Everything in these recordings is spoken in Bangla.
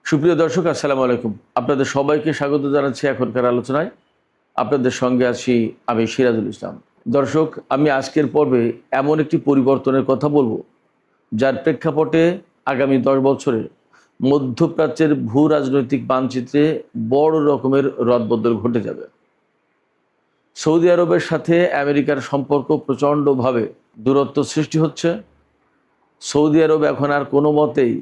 সুপ্রিয় দর্শক, আসসালামু আলাইকুম। আপনাদের সবাইকে স্বাগত জানাচ্ছি এখনকার আলোচনায়। আপনাদের সঙ্গে আছি আমি সিরাজুল ইসলাম। দর্শক, আমি আজকের পর্বে এমন একটি পরিবর্তনের কথা বলবো যার প্রেক্ষাপটে আগামী 10 বছরে মধ্যপ্রাচ্যের ভূ রাজনৈতিক মানচিত্রে বড় রকমের রদবদল ঘটে যাবে। সৌদি আরবের সাথে আমেরিকার সম্পর্ক প্রচণ্ডভাবে দূরত্ব সৃষ্টি হচ্ছে। সৌদি আরব এখন আর কোনো মতেই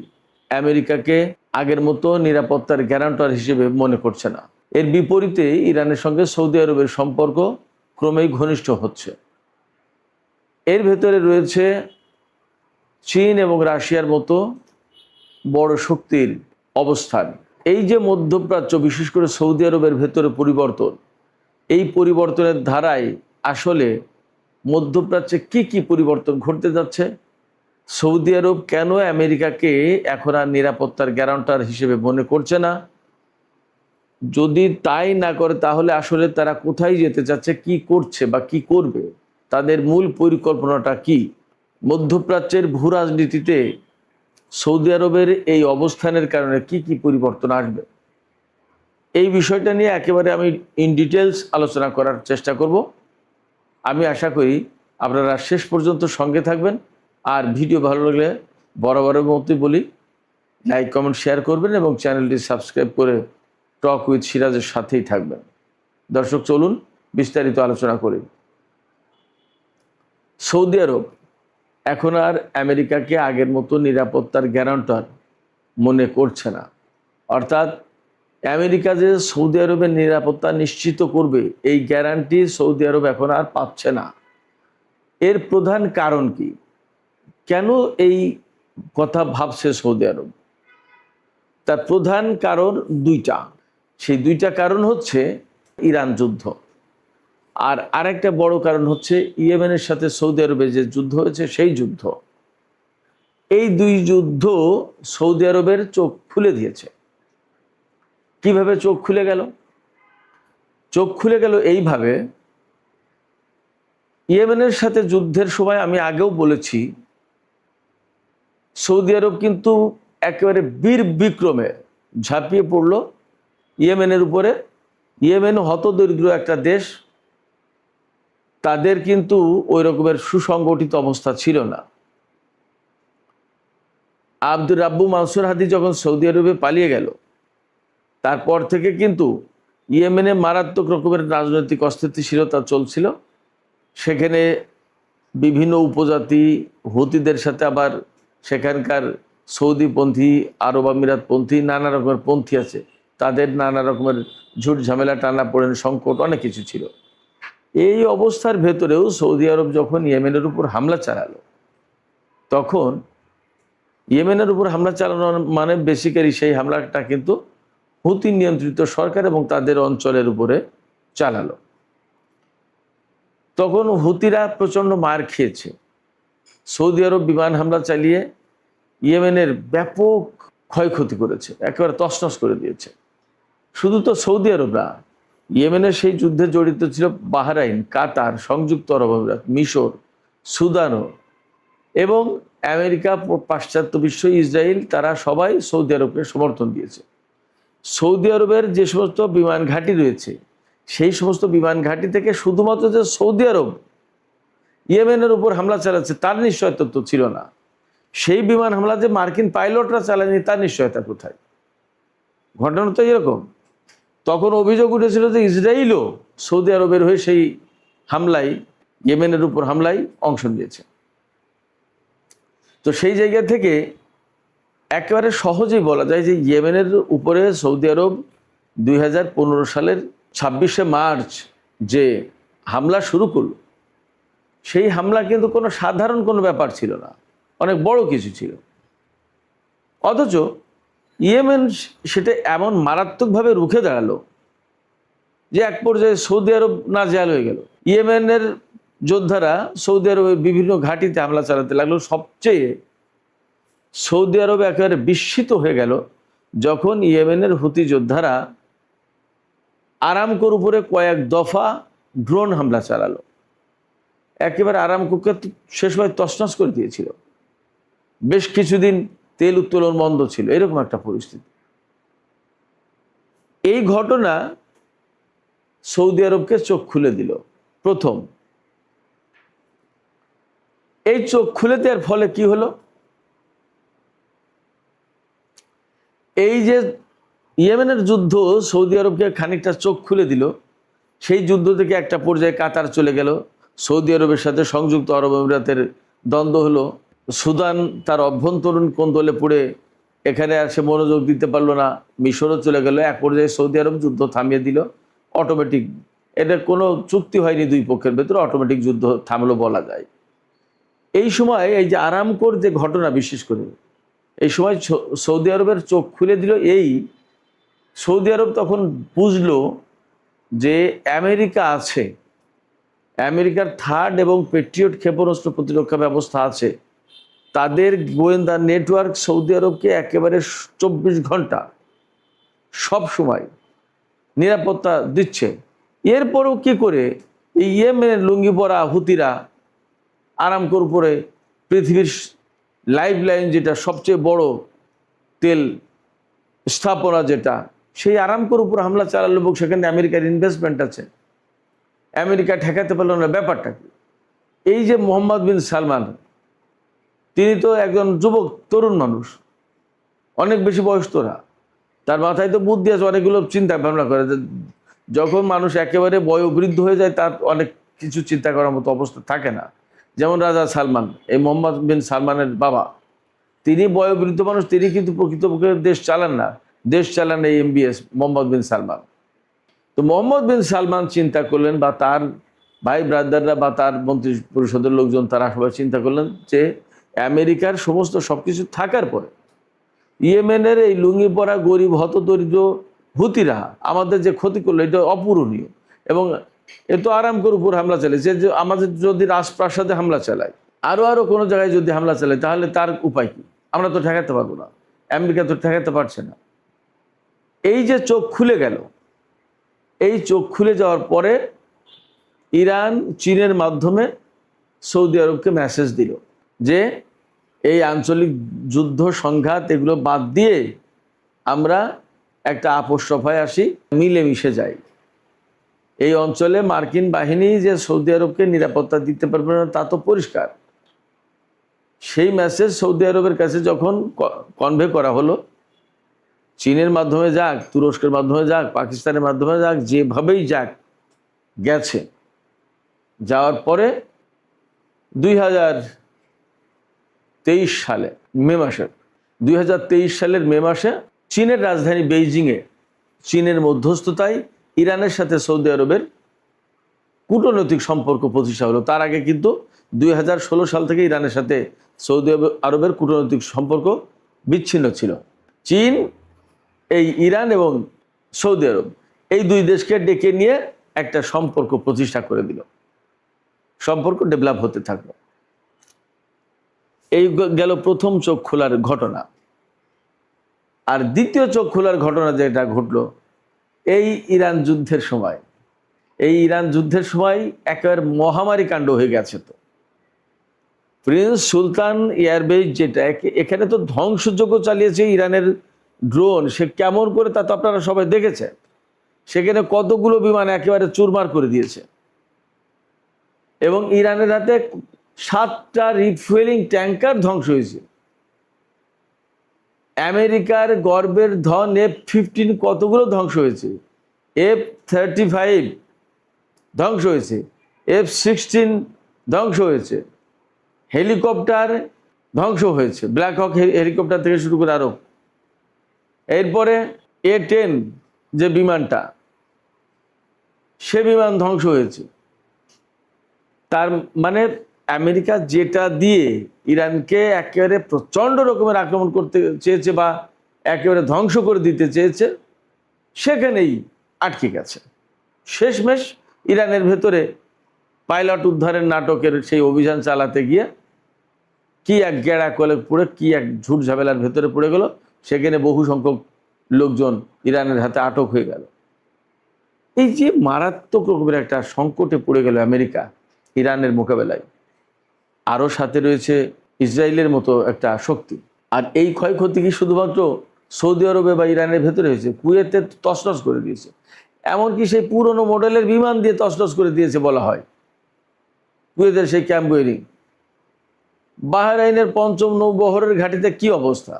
আমেরিকাকে আগের মতো নিরাপত্তার গ্যারান্টার হিসেবে মনে করছে না। এর বিপরীতে ইরানের সঙ্গে সৌদি আরবের সম্পর্ক ক্রমেই ঘনিষ্ঠ হচ্ছে। এর ভেতরে রয়েছে চীন এবং রাশিয়ার মতো বড় শক্তির অবস্থান। এই যে মধ্যপ্রাচ্য, বিশেষ করে সৌদি আরবের ভেতরে পরিবর্তন, এই পরিবর্তনের ধারায় আসলে মধ্যপ্রাচ্যে কি পরিবর্তন ঘটতে যাচ্ছে, সৌদি আরব কেন আমেরিকাকে এখন আর নিরাপত্তার গ্যারান্টার হিসেবে মনে করছে না, যদি তাই না করে তাহলে আসলে তারা কোথায় যেতে চাচ্ছে, কি করছে বা কি করবে, তাদের মূল পরিকল্পনাটা কি, মধ্যপ্রাচ্যের ভূ রাজনীতিতে সৌদি আরবের এই অবস্থানের কারণে কি পরিবর্তন আসবে, এই বিষয়টা নিয়ে একেবারে আমি ইন ডিটেলস আলোচনা করার চেষ্টা করব। আমি আশা করি আপনারা শেষ পর্যন্ত সঙ্গে থাকবেন। আর ভিডিও ভালো লাগলে বরাবরের মতোই বলি, লাইক কমেন্ট শেয়ার করবেন এবং চ্যানেলটি সাবস্ক্রাইব করে টক উইথ সিরাজের সাথেই থাকবেন। দর্শক, চলুন বিস্তারিত আলোচনা করি। সৌদি আরব এখন আর আমেরিকাকে আগের মতো নিরাপত্তার গ্যারান্টার মনে করছে না। অর্থাৎ আমেরিকা যে সৌদি আরবের নিরাপত্তা নিশ্চিত করবে, এই গ্যারান্টি সৌদি আরব এখন আর পাচ্ছে না। এর প্রধান কারণ কি? কেন এই কথা ভাবছে সৌদি আরব? তার প্রধান কারণ দুইটা। সেই দুইটা কারণ হচ্ছে ইরান যুদ্ধ, আর আরেকটা বড় কারণ হচ্ছে ইয়েমেনের সাথে সৌদি আরবের যে যুদ্ধ হয়েছে সেই যুদ্ধ। এই দুই যুদ্ধ সৌদি আরবের চোখ খুলে দিয়েছে। কিভাবে চোখ খুলে গেল? চোখ খুলে গেল এইভাবে, ইয়েমেনের সাথে যুদ্ধের সময় আমি আগেও বলেছি, সৌদি আরব কিন্তু একেবারে বীর বিক্রমে ঝাঁপিয়ে পড়ল ইয়েমেনের উপরে। ইয়েমেন হতদরিদ্র একটা দেশ, তাদের কিন্তু ওই রকমের সুসংগঠিত অবস্থা ছিল না। আব্দুর রাব্বু মানসুর হাদি যখন সৌদি আরবে পালিয়ে গেল, তারপর থেকে কিন্তু ইয়েমেনে মারাত্মক রকমের রাজনৈতিক অস্থিতিশীলতা চলছিল। সেখানে বিভিন্ন উপজাতি হুতিদের সাথে আবার সেখানকার সৌদিপন্থী, আরব আমিরাতপন্থী, নানা রকমের পন্থী আছে, তাদের নানা রকমের ঝুট ঝামেলা, টানা পড়েন, সংকট, অনেক কিছু ছিল। এই অবস্থার ভেতরেও সৌদি আরব যখন ইয়েমেনের উপর হামলা চালালো, তখন ইয়েমেনের উপর হামলা চালানো মানে বেসিক্যালি সেই হামলাটা কিন্তু হুতি নিয়ন্ত্রিত সরকার এবং তাদের অঞ্চলের উপরে চালালো। তখন হুতিরা প্রচণ্ড মার খেয়েছে। সৌদি আরব বিমান হামলা চালিয়ে ইয়েমেনের ব্যাপক ক্ষয়ক্ষতি করেছে, একেবারে তছনছ করে দিয়েছে। শুধু তো সৌদি আরব না, ইয়েমেনের সেই যুদ্ধে জড়িত ছিল বাহরাইন, কাতার, সংযুক্ত আরব আমিরাত, মিশর, সুদানও এবং আমেরিকা, পাশ্চাত্য বিশ্ব, ইসরায়েল, তারা সবাই সৌদি আরবকে সমর্থন দিয়েছে। সৌদি আরবের যে সমস্ত বিমান ঘাঁটি রয়েছে, সেই সমস্ত বিমান ঘাঁটি থেকে শুধুমাত্র যে সৌদি আরব ইয়েমেনের উপর হামলা চালাচ্ছে তার নিশ্চয়তা তো ছিল না। সেই বিমান হামলা যে মার্কিন পাইলটরা চালায়নি তার নিশ্চয়তা কোথায়? ঘটনা তো এরকম। তখন অভিযোগ উঠেছিল যে ইসরায়েলও সৌদি আরবের হয়ে সেই হামলায়, ইয়েমেনের উপর হামলায় অংশ নিয়েছে। তো সেই জায়গা থেকে একেবারে সহজেই বলা যায় যে ইয়েমেনের উপরে সৌদি আরব 2015 সালের 26শে মার্চ যে হামলা শুরু করল, সেই হামলা কিন্তু কোনো সাধারণ কোনো ব্যাপার ছিল না, অনেক বড় কিছু ছিল। অথচ ইয়েমেন সেটা এমন মারাত্মকভাবে রুখে দাঁড়ালো যে এক পর্যায়ে সৌদি আরব নাজেহাল হয়ে গেল। ইয়েমেনের যোদ্ধারা সৌদি আরবের বিভিন্ন ঘাঁটিতে হামলা চালাতে লাগলো। সবচেয়ে সৌদি আরব একেবারে বিস্মিত হয়ে গেল যখন ইয়েমেনের হুতি যোদ্ধারা আরামকোর উপরে কয়েক দফা ড্রোন হামলা চালালো। একেবারে আরামকোকে সে সময় তছনছ করে দিয়েছিল। বেশ কিছুদিন তেল উত্তোলন বন্ধ ছিল, এরকম একটা পরিস্থিতি। এই ঘটনা সৌদি আরবকে চোখ খুলে দিল। প্রথম এই চোখ খুলে দেওয়ার ফলে কি হলো, এই যে ইয়েমেনের যুদ্ধ সৌদি আরবকে খানিকটা চোখ খুলে দিল। সেই যুদ্ধ থেকে একটা পর্যায়ে কাতার চলে গেল, সৌদি আরবের সাথে সংযুক্ত আরব আমিরাতের দ্বন্দ্ব হলো, সুদান তার অভ্যন্তরীণ কোন্দলে পড়ে এখানে আর সে মনোযোগ দিতে পারলো না, মিশরও চলে গেল। এক পর্যায়ে সৌদি আরব যুদ্ধ থামিয়ে দিল অটোমেটিক। এটা কোনো চুক্তি হয়নি দুই পক্ষের ভেতরে, অটোমেটিক যুদ্ধ থামলো বলা যায়। এই সময় এই যে আরামকোর যে ঘটনা, বিশেষ করে এই সময় সৌদি আরবের চোখ খুলে দিল। এই সৌদি আরব তখন বুঝলো যে আমেরিকা আছে, আমেরিকার থার্ড এবং পেট্রিয়ট ক্ষেপণাস্ত্র প্রতিরক্ষা ব্যবস্থা আছে, তাদের গোয়েন্দা নেটওয়ার্ক সৌদি আরবকে একেবারে 24 ঘন্টা সব সময় নিরাপত্তা দিচ্ছে। এরপরও কি করে এই ইয়েমেনের লুঙ্গি পরা হুতিরা আরামকোর উপরে, পৃথিবীর লাইফ লাইন যেটা সবচেয়ে বড় তেল স্থাপনা যেটা, সেই আরামকোর উপর হামলা চালালো এবং সেখানে আমেরিকার ইনভেস্টমেন্ট আছে, আমেরিকা ঠেকাতে পারল না। ব্যাপারটা কি, এই যে মোহাম্মদ বিন সালমান, তিনি তো একজন যুবক তরুণ মানুষ, অনেক বেশি বয়স তোরা, তার মাথায় তো বুদ্ধি আছে, অনেকগুলো চিন্তা ভাবনা করে। যখন মানুষ একেবারে বয়োবৃদ্ধ হয়ে যায় তার অনেক কিছু চিন্তা করার মতো অবস্থা থাকে না। যেমন রাজা সালমান, এই মোহাম্মদ বিন সালমানের বাবা, তিনি বয়োবৃদ্ধ মানুষ, তিনি কিন্তু প্রকৃতপক্ষে দেশ চালান না, দেশ চালান এই MBS মোহাম্মদ বিন সালমান। তো মোহাম্মদ বিন সালমান চিন্তা করলেন, বা তার ভাই ব্রাদাররা বা তার মন্ত্রী পরিষদের লোকজন, তারা সবাই চিন্তা করলেন যে আমেরিকার সমস্ত সব কিছু থাকার পরে ইয়েমেনের এই লুঙ্গি পরা গরিব হতদরিদ্র হুতিরা আমাদের যে ক্ষতি করলো, এটা অপূরণীয়। এবং এ তো আরামকোর উপর হামলা চালিয়েছে, যে আমাদের যদি রাজপ্রাসাদে হামলা চালায়, আরও কোনো জায়গায় যদি হামলা চালায়, তাহলে তার উপায় কি? আমরা তো ঠেকাতে পারবো না, আমেরিকা তো ঠেকাতে পারছে না। এই যে চোখ খুলে গেল, এই চোখ খুলে যাওয়ার পরে ইরান চীনের মাধ্যমে সৌদি আরবকে মেসেজ দিল যে এই আঞ্চলিক যুদ্ধ সংঘাত এগুলো বাদ দিয়ে আমরা একটা আপোষ সভায় আসি, মিলেমিশে যাই। এই অঞ্চলে মার্কিন বাহিনী যে সৌদি আরবকে নিরাপত্তা দিতে পারবে না তা তো পরিষ্কার। সেই মেসেজ সৌদি আরবের কাছে যখন কনভে করা হলো, চীনের মাধ্যমে যাক, তুরস্কের মাধ্যমে যাক, পাকিস্তানের মাধ্যমে যাক, যেভাবেই যাক গেছে, যাওয়ার পরে 2023 সালে মে মাসে 2023 সালের মে মাসে চীনের রাজধানী বেইজিংয়ে চীনের মধ্যস্থতায় ইরানের সাথে সৌদি আরবের কূটনৈতিক সম্পর্ক প্রতিষ্ঠা হলো। তার আগে কিন্তু 2016 সাল থেকে ইরানের সাথে সৌদি আরবের কূটনৈতিক সম্পর্ক বিচ্ছিন্ন ছিল। চীন, এই ইরান এবং সৌদি আরব, এই দুই দেশকে ডেকে নিয়ে একটা সম্পর্ক প্রতিষ্ঠা করে দিল, সম্পর্ক ডেভেলপ হতে থাকলো। এই গেল প্রথম চোখ খোলার ঘটনা। আর দ্বিতীয় চোখ খোলার ঘটনা যেটা ঘটলো এই ইরান যুদ্ধের সময়, এই ইরান যুদ্ধের সময় একেবারে মহামারী কাণ্ড হয়ে গেছে। তো প্রিন্স সুলতান এয়ারবেস যেটা, এখানে তো ধ্বংসযজ্ঞ চালিয়েছে ইরানের ড্রোন, সে কেমন করে তা তো আপনারা সবাই দেখেছেন। সেখানে কতগুলো বিমান একেবারে চুরমার করে দিয়েছে, এবং ইরানের হাতে 7টা রিফুয়েলিং ট্যাঙ্কার ধ্বংস হয়েছে। আমেরিকার গর্বের ধন F-15 কতগুলো ধ্বংস হয়েছে, F-35 ধ্বংস হয়েছে, F-16 ধ্বংস হয়েছে, হেলিকপ্টার ধ্বংস হয়েছে, ব্ল্যাক হক হেলিকপ্টার থেকে শুরু করে আরও। এরপরে A-10 যে বিমানটা, সে বিমান ধ্বংস হয়েছে। তার মানে আমেরিকা যেটা দিয়ে ইরানকে একেবারে প্রচণ্ড রকমের আক্রমণ করতে চেয়েছে বা একেবারে ধ্বংস করে দিতে চেয়েছে, সেখানেই আটকে গেছে। শেষমেশ ইরানের ভেতরে পাইলট উদ্ধারের নাটকের সেই অভিযান চালাতে গিয়ে কি এক গেড়া কলে পড়ে, কি এক ঝুট ঝামেলার ভেতরে পড়ে গেল, সেখানে বহু সংখ্যক লোকজন ইরানের হাতে আটক হয়ে গেল। এই যে মারাত্মক রকমের একটা সংকটে পড়ে গেল আমেরিকা ইরানের মোকাবেলায়, আরও সাথে রয়েছে ইসরায়েলের মতো একটা শক্তি। আর এই ক্ষয়ক্ষতি কি শুধুমাত্র সৌদি আরবে বা ইরানের ভেতরে হয়েছে, কুয়েতে তছনছ করে দিয়েছে। এমনকি সেই পুরনো মডেলের বিমান দিয়ে তছনছ করে দিয়েছে বলা হয় কুয়েতের সেই ক্যাম্প গোয়রিং। বাহরাইনের পঞ্চম নৌবহরের ঘাঁটিতে কি অবস্থা,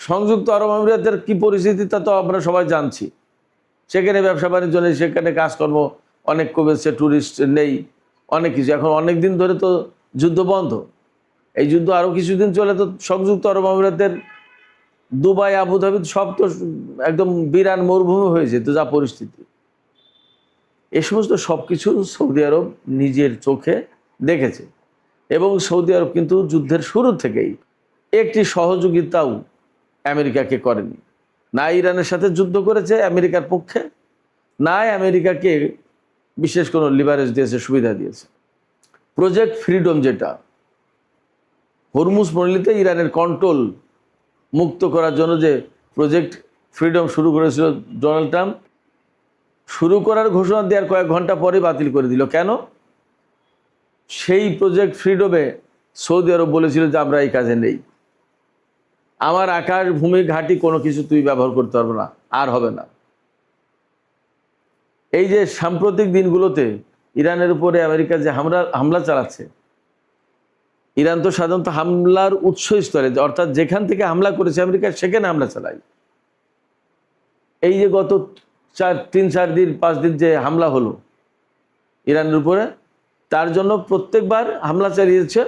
সংযুক্ত আরব আমিরাতের কি পরিস্থিতি তা তো আমরা সবাই জানছি। সেখানে ব্যবসা বাণিজ্য নেই, সেখানে কাজকর্ম অনেক কমেছে, ট্যুরিস্ট নেই, অনেক কিছু। এখন অনেক দিন ধরে তো যুদ্ধ বন্ধ। এই যুদ্ধ আরও কিছুদিন চলে তো সংযুক্ত আরব আমিরাতের দুবাই, আবুধাবি সব তো একদম বিরান মরুভূমি হয়ে যেত যা পরিস্থিতি। এ সমস্ত সব কিছু সৌদি আরব নিজের চোখে দেখেছে। এবং সৌদি আরব কিন্তু যুদ্ধের শুরু থেকেই একটি সহযোগিতাও আমেরিকাকে করেনি। না ইরানের সাথে যুদ্ধ করেছে আমেরিকার পক্ষে, না আমেরিকাকে বিশেষ কোনো লিভারেজ দিয়েছে, সুবিধা দিয়েছে। প্রজেক্ট ফ্রিডম, যেটা হরমুজ প্রণালীতে ইরানের কন্ট্রোল মুক্ত করার জন্য যে প্রজেক্ট ফ্রিডম শুরু করেছিল ডোনাল্ড ট্রাম্প, শুরু করার ঘোষণা দেওয়ার কয়েক ঘন্টা পরে বাতিল করে দিল। কেন? সেই প্রজেক্ট ফ্রিডমে সৌদি আরব বলেছিল যে আমরা এই কাজে নেই, আমার আকাশ ভূমি ঘাঁটি কোনো কিছু তুই ব্যবহার করতে পারবে না, আর হবে না। এই যে সাম্প্রতিক দিনগুলোতে ইরানের উপরে আমেরিকা যে হামলা চালাচ্ছে, ইরান তো সাধারণত হামলার উৎসস্থলে, অর্থাৎ যেখান থেকে হামলা করেছে আমেরিকা সেখানে হামলা চালায়। এই যে গত 3-4 দিন 5 দিন যে হামলা হলো ইরানের উপরে, তার জন্য প্রত্যেকবার হামলা চালিয়েছে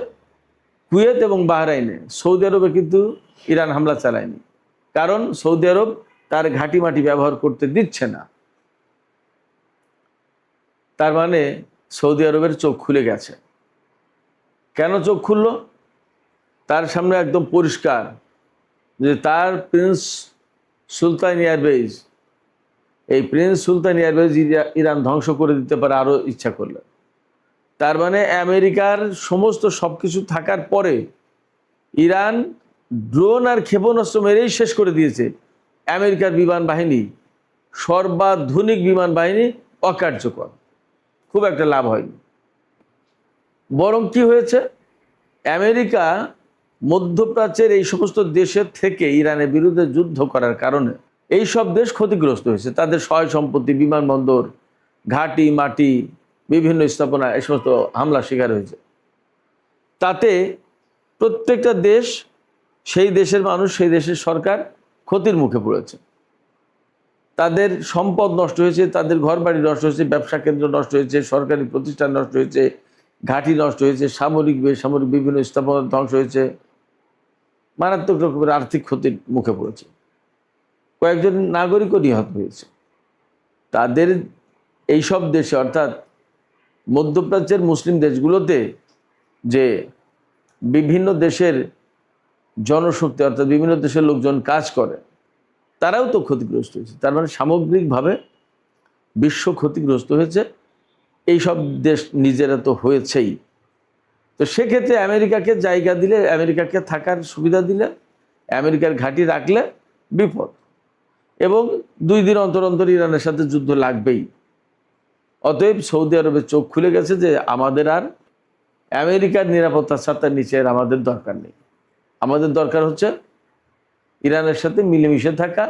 কুয়েত এবং বাহরাইনে। সৌদি আরবে কিন্তু ইরান হামলা চালায়নি, কারণ সৌদি আরব তার ঘাঁটি মাটি ব্যবহার করতে দিচ্ছে না। তার মানে সৌদি আরবের চোখ খুলে গেছে। কেন চোখ খুলল? তার সামনে একদম পরিষ্কার যে তার প্রিন্স সুলতান এয়ারবেজ, এই প্রিন্স সুলতান এয়ারবেজ ইরান ধ্বংস করে দিতে পারে আরও ইচ্ছা করলে। তার মানে আমেরিকার সমস্ত সব কিছু থাকার পরে ইরান ড্রোন আর ক্ষেপণাস্ত্র মেরেই শেষ করে দিয়েছে আমেরিকার বিমান বাহিনী, সর্বাধুনিক বিমান বাহিনী অকার্যকর, খুব একটা লাভ হয়নি। বরং কি হয়েছে, আমেরিকা মধ্যপ্রাচ্যের এই সমস্ত দেশের থেকে ইরানের বিরুদ্ধে যুদ্ধ করার কারণে এই সব দেশ ক্ষতিগ্রস্ত হয়েছে। তাদের সহায় সম্পত্তি, বিমানবন্দর, ঘাঁটি মাটি, বিভিন্ন স্থাপনা এই সমস্ত হামলা শিকার হয়েছে। তাতে প্রত্যেকটা দেশ, সেই দেশের মানুষ, সেই দেশের সরকার ক্ষতির মুখে পড়েছে। তাদের সম্পদ নষ্ট হয়েছে, তাদের ঘরবাড়ি নষ্ট হয়েছে, ব্যবসা কেন্দ্র নষ্ট হয়েছে, সরকারি প্রতিষ্ঠান নষ্ট হয়েছে, ঘাঁটি নষ্ট হয়েছে, সামরিক বেসামরিক বিভিন্ন স্থাপনা ধ্বংস হয়েছে, মারাত্মক রকমের আর্থিক ক্ষতির মুখে পড়েছে, কয়েকজন নাগরিকও নিহত হয়েছে। তাদের এইসব দেশে, অর্থাৎ মধ্যপ্রাচ্যের মুসলিম দেশগুলোতে যে বিভিন্ন দেশের জনশক্তি, অর্থাৎ বিভিন্ন দেশের লোকজন কাজ করে, তারাও তো ক্ষতিগ্রস্ত হয়েছে। তার মানে সামগ্রিকভাবে বিশ্ব ক্ষতিগ্রস্ত হয়েছে। এই সব দেশ নিজেরা তো হয়েছেই। তো সেক্ষেত্রে আমেরিকাকে জায়গা দিলে, আমেরিকাকে থাকার সুবিধা দিলে, আমেরিকার ঘাঁটি রাখলে বিপদ। এবং 2 দিন অন্তর অন্তর ইরানের সাথে যুদ্ধ লাগবেই। অতএব সৌদি আরবের চোখ খুলে গেছে যে আমাদের আর আমেরিকার নিরাপত্তার ছাতার নিচে আর আমাদের দরকার নেই। আমাদের দরকার হচ্ছে ইরানের সাথে মিলেমিশে থাকা।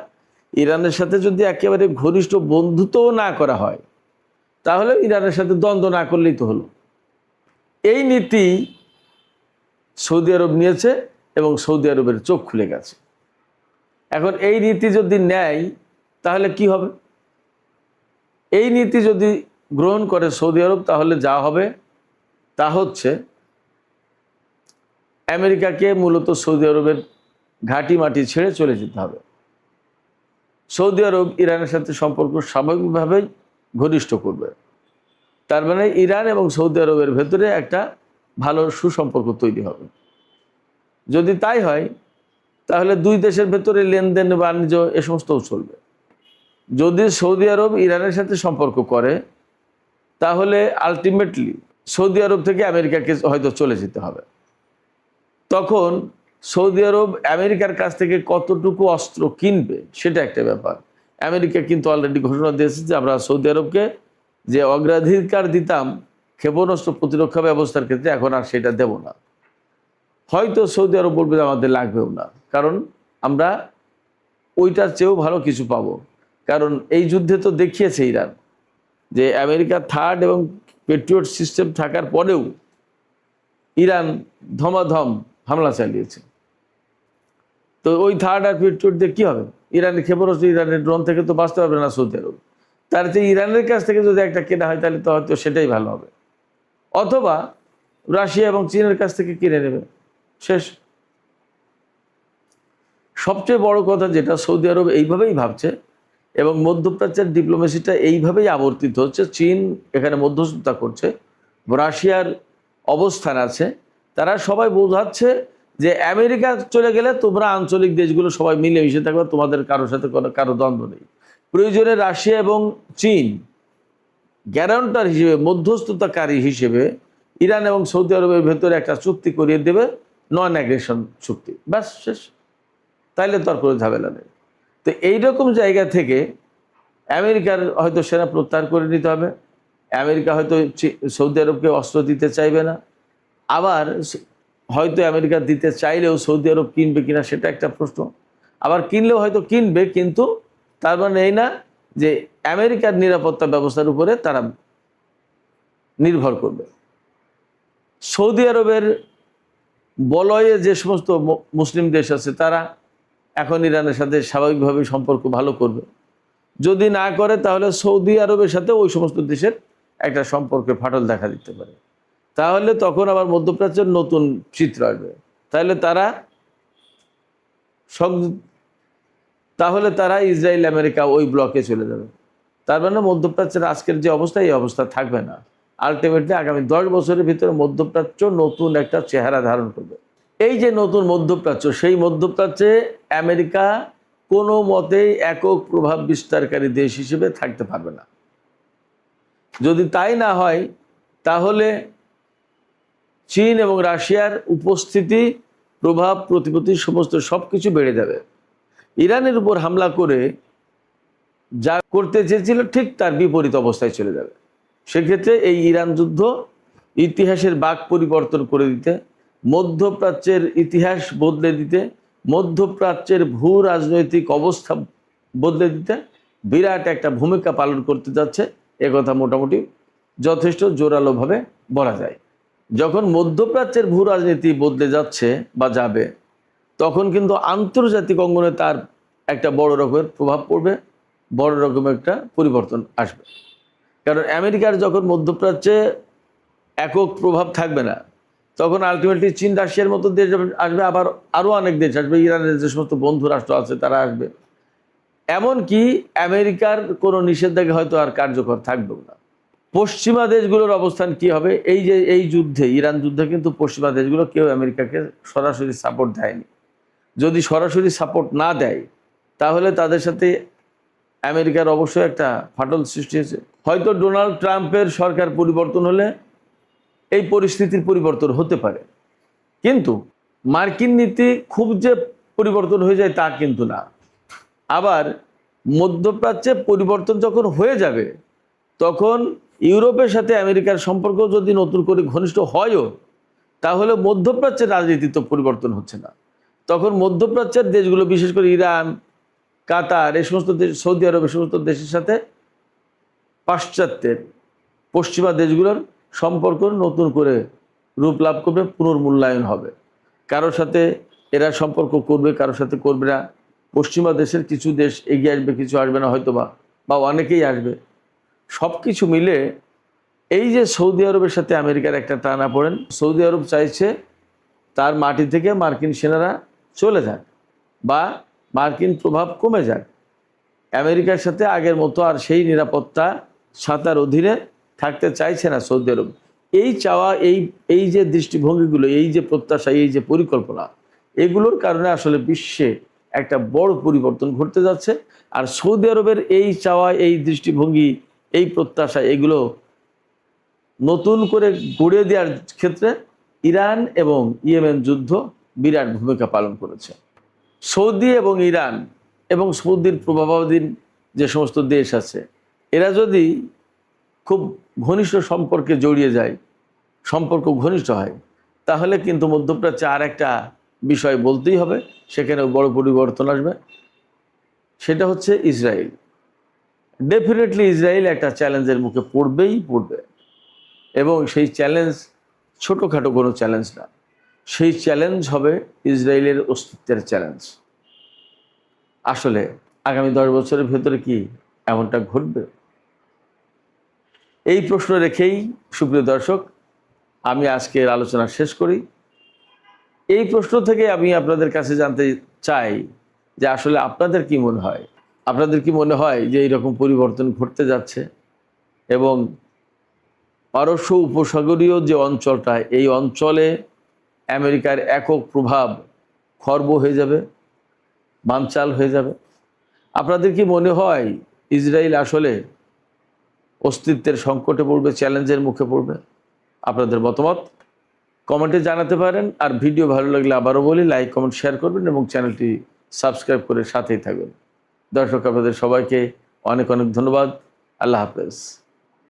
ইরানের সাথে যদি একেবারে ঘনিষ্ঠ বন্ধুত্বও না করা হয়, তাহলে ইরানের সাথে দ্বন্দ্ব না করলেই তো হলো। এই নীতি সৌদি আরব নিয়েছে এবং সৌদি আরবের চোখ খুলে গেছে। এখন এই নীতি যদি নেয় তাহলে কি হবে? এই নীতি যদি গ্রহণ করে সৌদি আরব, তাহলে যা হবে তা হচ্ছে আমেরিকাকে মূলত সৌদি আরবের ঘাঁটি মাটি ছেড়ে চলে যেতে হবে। সৌদি আরব ইরানের সাথে সম্পর্ক স্বাভাবিকভাবেই ঘনিষ্ঠ করবে। তার মানে ইরান এবং সৌদি আরবের ভেতরে একটা ভালো সুসম্পর্ক তৈরি হবে। যদি তাই হয় তাহলে 2 দেশের ভেতরে লেনদেন, বাণিজ্য এ সমস্তও চলবে। যদি সৌদি আরব ইরানের সাথে সম্পর্ক করে, তাহলে আলটিমেটলি সৌদি আরব থেকে আমেরিকাকে হয়তো চলে যেতে হবে। তখন সৌদি আরব আমেরিকার কাছ থেকে কতটুকু অস্ত্র কিনবে সেটা একটা ব্যাপার। আমেরিকা কিন্তু অলরেডি ঘোষণা দিয়েছে যে আমরা সৌদি আরবকে যে অগ্রাধিকার দিতাম ক্ষেপণাস্ত্র প্রতিরক্ষা ব্যবস্থার ক্ষেত্রে, এখন আর সেটা দেব না। হয়তো সৌদি আরব বলবে আমাদের লাগবেও না, কারণ আমরা ওইটার চেয়েও ভালো কিছু পাবো। কারণ এই যুদ্ধে তো দেখিয়েছে ইরান যে আমেরিকা থার্ড এবং পেট্রিয়ট সিস্টেম থাকার পরেও ইরান ধমাধম হামলা চালিয়েছে। তো ওই থার্ড আর পেট্রিয়ট দিয়ে কী হবে? ইরানের ক্ষেপণাস্ত্র, ইরানের ড্রোন থেকে তো বাঁচতে পারবে না সৌদি আরব। তার চেয়ে ইরানের কাছ থেকে যদি একটা কেনা হয় তাহলে তো হয়তো সেটাই ভালো হবে, অথবা রাশিয়া এবং চীনের কাছ থেকে কিনে নেবে, শেষ। সবচেয়ে বড় কথা যেটা, সৌদি আরব এইভাবেই ভাবছে এবং মধ্যপ্রাচ্যের ডিপ্লোমেসিটা এইভাবেই আবর্তিত হচ্ছে। চীন এখানে মধ্যস্থতা করছে, রাশিয়ার অবস্থান আছে, তারা সবাই বোঝাচ্ছে যে আমেরিকা চলে গেলে তোমরা আঞ্চলিক দেশগুলো সবাই মিলেমিশে থাকবে, তোমাদের কারোর সাথে কারো দ্বন্দ্ব নেই। প্রয়োজনে রাশিয়া এবং চীন গ্যারান্টার হিসেবে, মধ্যস্থতাকারী হিসেবে ইরান এবং সৌদি আরবের ভেতরে একটা চুক্তি করিয়ে দেবে, নন অ্যাগ্রেশন চুক্তি, ব্যাস, শেষ। তাইলে তো আর কোনো ঝামেলা নেই। তো এইরকম জায়গা থেকে আমেরিকার হয়তো সেনা প্রত্যাহার করে নিতে হবে, আমেরিকা হয়তো সৌদি আরবকে অস্ত্র দিতে চাইবে না, আবার হয়তো আমেরিকা দিতে চাইলেও সৌদি আরব কিনবে কিনা সেটা একটা প্রশ্ন, আবার কিনলেও হয়তো কিনবে, কিন্তু তার মানে এই না যে আমেরিকার নিরাপত্তা ব্যবস্থার উপরে তারা নির্ভর করবে। সৌদি আরবের বলয়ে যে সমস্ত মুসলিম দেশ আছে তারা এখন ইরানের সাথে স্বাভাবিকভাবে সম্পর্ক ভালো করবে, যদি না করে তাহলে সৌদি আরবের সাথে ওই সমস্ত দেশের একটা সম্পর্কে ফাটল দেখা দিতে পারে, তাহলে তখন আবার মধ্যপ্রাচ্যের নতুন চিত্র আসবে। তাহলে তারা ইসরায়েল আমেরিকা ওই ব্লকে চলে যাবে। তার মানে মধ্যপ্রাচ্যের আজকের যে অবস্থা, এই অবস্থা থাকবে না। আলটিমেটলি আগামী 10 বছরের ভিতরে মধ্যপ্রাচ্য নতুন একটা চেহারা ধারণ করবে। এই যে নতুন মধ্যপ্রাচ্য, সেই মধ্যপ্রাচ্যে আমেরিকা কোনো মতেই একক প্রভাব বিস্তারকারী দেশ হিসেবে থাকতে পারবে না। যদি তাই না হয় তাহলে চীন এবং রাশিয়ার উপস্থিতি, প্রভাব, প্রতিপত্তি সমস্ত সব কিছু বেড়ে যাবে। ইরানের উপর হামলা করে যা করতে চেয়েছিল ঠিক তার বিপরীত অবস্থায় চলে যাবে। সেক্ষেত্রে এই ইরান যুদ্ধ ইতিহাসের বাঁক পরিবর্তন করে দিতে, মধ্যপ্রাচ্যের ইতিহাস বদলে দিতে, মধ্যপ্রাচ্যের ভূ রাজনৈতিক অবস্থা বদলে দিতে বিরাট একটা ভূমিকা পালন করতে যাচ্ছে, একথা মোটামুটি যথেষ্ট জোরালোভাবে বলা যায়। যখন মধ্যপ্রাচ্যের ভূ রাজনীতি বদলে যাচ্ছে বা যাবে, তখন কিন্তু আন্তর্জাতিক অঙ্গনে তার একটা বড় রকমের প্রভাব পড়বে, বড় রকমের একটা পরিবর্তন আসবে। কারণ আমেরিকার যখন মধ্যপ্রাচ্যে একক প্রভাব থাকবে না, তখন আলটিমেটলি চীন রাশিয়ার মতো দেশ আসবে, আবার আরও অনেক দেশ আসবে, ইরানের যে সমস্ত বন্ধু রাষ্ট্র আছে তারা আসবে। এমনকি আমেরিকার কোনো নিষেধাজ্ঞা হয়তো আর কার্যকর থাকবেও না। পশ্চিমা দেশগুলোর অবস্থান কি হবে? এই যে এই যুদ্ধে, ইরান যুদ্ধে কিন্তু পশ্চিমা দেশগুলো কেউ আমেরিকাকে সরাসরি সাপোর্ট দেয়নি। যদি সরাসরি সাপোর্ট না দেয় তাহলে তাদের সাথে আমেরিকার অবশ্যই একটা ফাটল সৃষ্টি হয়েছে। হয়তো ডোনাল্ড ট্রাম্পের সরকার পরিবর্তন হলে এই পরিস্থিতির পরিবর্তন হতে পারে, কিন্তু মার্কিন নীতি খুব যে পরিবর্তন হয়ে যায় তা কিন্তু না। আবার মধ্যপ্রাচ্যে পরিবর্তন যখন হয়ে যাবে, তখন ইউরোপের সাথে আমেরিকার সম্পর্ক যদি নতুন করে ঘনিষ্ঠ হয়ও, তাহলে মধ্যপ্রাচ্যের রাজনীতি তো পরিবর্তন হচ্ছে না। তখন মধ্যপ্রাচ্যের দেশগুলো, বিশেষ করে ইরান, কাতার, এই সমস্ত দেশ, সৌদি আরব, এই সমস্ত দেশের সাথে পাশ্চাত্যের পশ্চিমা দেশগুলোর সম্পর্ক নতুন করে রূপ লাভ করবে, পুনর্মূল্যায়ন হবে। কারোর সাথে এরা সম্পর্ক করবে, কারোর সাথে করবে না। পশ্চিমা দেশের কিছু দেশ এগিয়ে আসবে, কিছু আসবে না হয়তো, বা অনেকেই আসবে। সব কিছু মিলে এই যে সৌদি আরবের সাথে আমেরিকার একটা টানাপোড়েন, সৌদি আরব চাইছে তার মাটি থেকে মার্কিন সেনারা চলে যাক বা মার্কিন প্রভাব কমে যাক। আমেরিকার সাথে আগের মতো আর সেই নিরাপত্তা ছাতার অধীনে থাকতে চাইছে না সৌদি আরব। এই চাওয়া, এই যে দৃষ্টিভঙ্গিগুলো, এই যে প্রত্যাশা, এই যে পরিকল্পনা, এগুলোর কারণে আসলে বিশ্বে একটা বড় পরিবর্তন ঘটতে যাচ্ছে। আর সৌদি আরবের এই চাওয়া, এই দৃষ্টিভঙ্গি, এই প্রত্যাশা, এগুলো নতুন করে গড়ে দেওয়ার ক্ষেত্রে ইরান এবং ইয়েমেন যুদ্ধ বিরাট ভূমিকা পালন করেছে। সৌদি এবং ইরান এবং সৌদির প্রভাবাধীন যে সমস্ত দেশ আছে, এরা যদি খুব ঘনিষ্ঠ সম্পর্কে জড়িয়ে যায়, সম্পর্ক ঘনিষ্ঠ হয়, তাহলে কিন্তু মধ্যপ্রাচ্যে আর একটা বিষয় বলতেই হবে, সেখানে বড় পরিবর্তন আসবে। সেটা হচ্ছে ইসরায়েল। ডেফিনেটলি ইসরায়েল একটা চ্যালেঞ্জের মুখে পড়বেই পড়বে, এবং সেই চ্যালেঞ্জ ছোটোখাটো কোনো চ্যালেঞ্জ না। সেই চ্যালেঞ্জ হবে ইসরায়েলের অস্তিত্বের চ্যালেঞ্জ। আসলে আগামী 10 বছরের ভেতরে কি এমনটা ঘটবে? এই প্রশ্ন রেখেই সুপ্রিয় দর্শক, আমি আজকের আলোচনা শেষ করি। এই প্রশ্ন থেকে আমি আপনাদের কাছে জানতে চাই যে আসলে আপনাদের কি মনে হয়? আপনাদের কি মনে হয় যে এইরকম পরিবর্তন ঘটতে যাচ্ছে, এবং পারস্য উপসাগরীয় যে অঞ্চলটা, এই অঞ্চলে আমেরিকার একক প্রভাব খর্ব হয়ে যাবে, বানচাল হয়ে যাবে? আপনাদের কি মনে হয় ইসরায়েল আসলে অস্তিত্বের সংকটে পড়বে, চ্যালেঞ্জের মুখে পড়বে? আপনাদের মতামত কমেন্টে জানাতে পারেন। আর ভিডিও ভালো লাগলে আবারও বলি, লাইক কমেন্ট শেয়ার করবেন এবং চ্যানেলটি সাবস্ক্রাইব করে সাথেই থাকবেন। দর্শক, আপনাদের সবাইকে অনেক অনেক ধন্যবাদ। আল্লাহ হাফেজ।